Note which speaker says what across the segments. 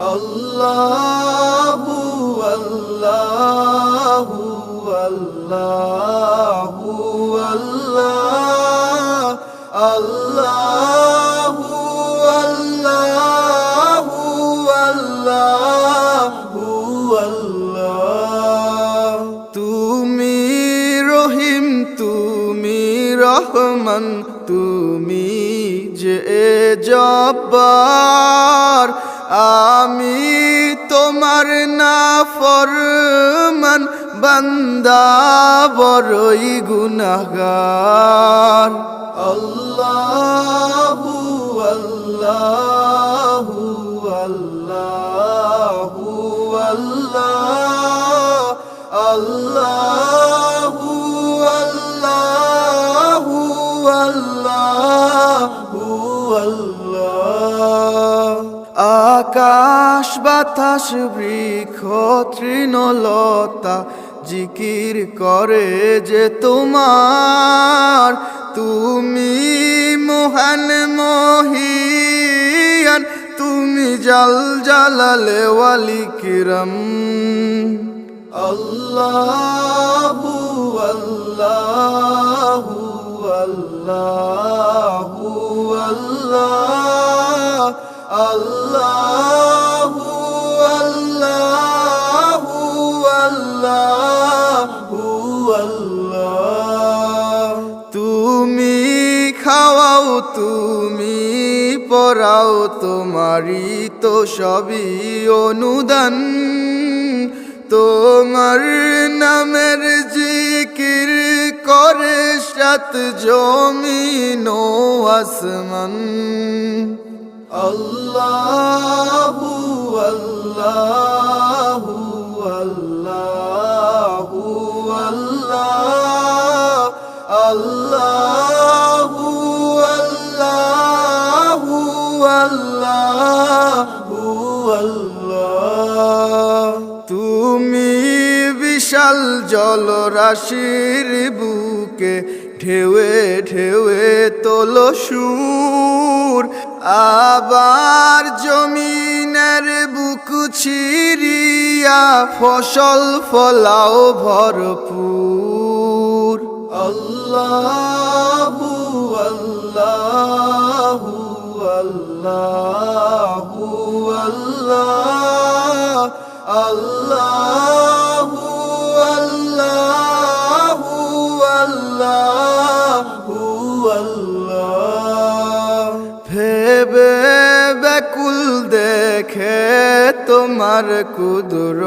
Speaker 1: আল্লাহু আল্লাহু আল্লাহু আল্লাহ আল্লাহু আল্লাহু আল্লাহু আল্লাহ তুমি রহিম তুমি রহমান তুমি যে জব্বার আমি তোমার নাফরমান বান্দা বড়ই গুনাহগার আল্লাহু আল্লাহু আল্লাহু আল্লাহ আল্লাহু আল্লাহু আল্লাহু আল্লাহ আকাশ বাতাস বৃক্ষ তৃণলতা জিকির করে যে তোমার তুমি মহান মহিয়ান তুমি জাল জালালে ওয়ালি কিরম আল্লাহু আল্লাহু আল্লাহু আল্লাহ আল্লাহু আল্লাহু আল্লাহু আল্লাহ তুমি খাওয়াও তুমি পরাও তোমারই তো সবই অনুদান তোমার নামের জিকির করে সাত জমিন ও আসমান আল্লাহু আল্লাহু আল্লাহু আল্লাহ আল্লাহু আল্লাহু আল্লাহু আল্লাহ তুমি বিশাল জলরাশির বুকে ঢেউয়ে ঢেউয়ে তোলো সুর আবার জমিনের বুক ছিড়িয়া ফসল ফলাও ভরপুর আল্লাহু আল্লাহু আল্লাহু আল্লাহ আল্লাহু আল্লাহু আল্লাহু আল্লাহ ভেবে ব্যাকুল দেখে তোমার কুদরতেরি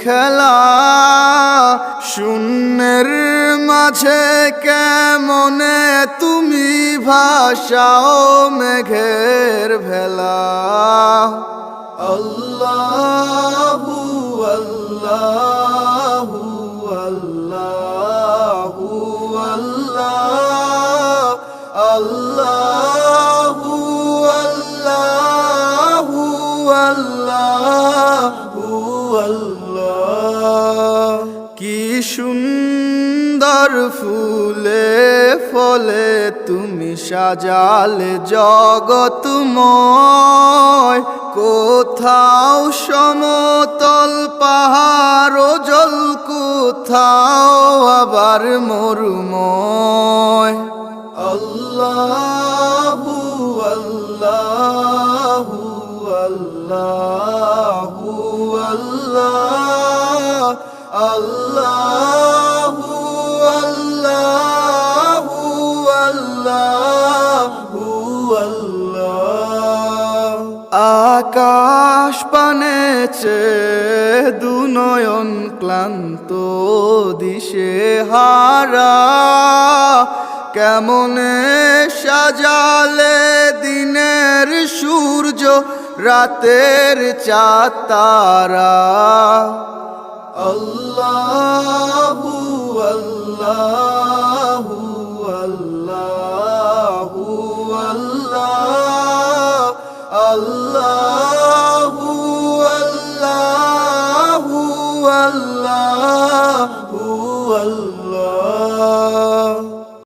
Speaker 1: খেলা শূন্যের মাঝে কেমনে তুমি ভাসাও মেঘের ভেলা আল্লাহু আল্লাহু আল্লাহু আল্লাহ আল্লাহু আল্লাহু আল্লাহু আল্লাহ কি সুন্দর ফুলে ফলে তুমি সাজালে জগৎময় কোথাও সমতল পাহাড় জল কোথাও আবার মরুময় আল্লাহু আল্লাহু আল্লাহু আল্লাহ আল্লাহু আল্লাহু আল্লাহু আল্লাহ আকাশ পানেছে দুনয়ন ক্লান্ত দিশে হারা কেমনে সাজালে দিনের সূর্য রাতের চাঁদ তারা আল্লাহু আল্লাহ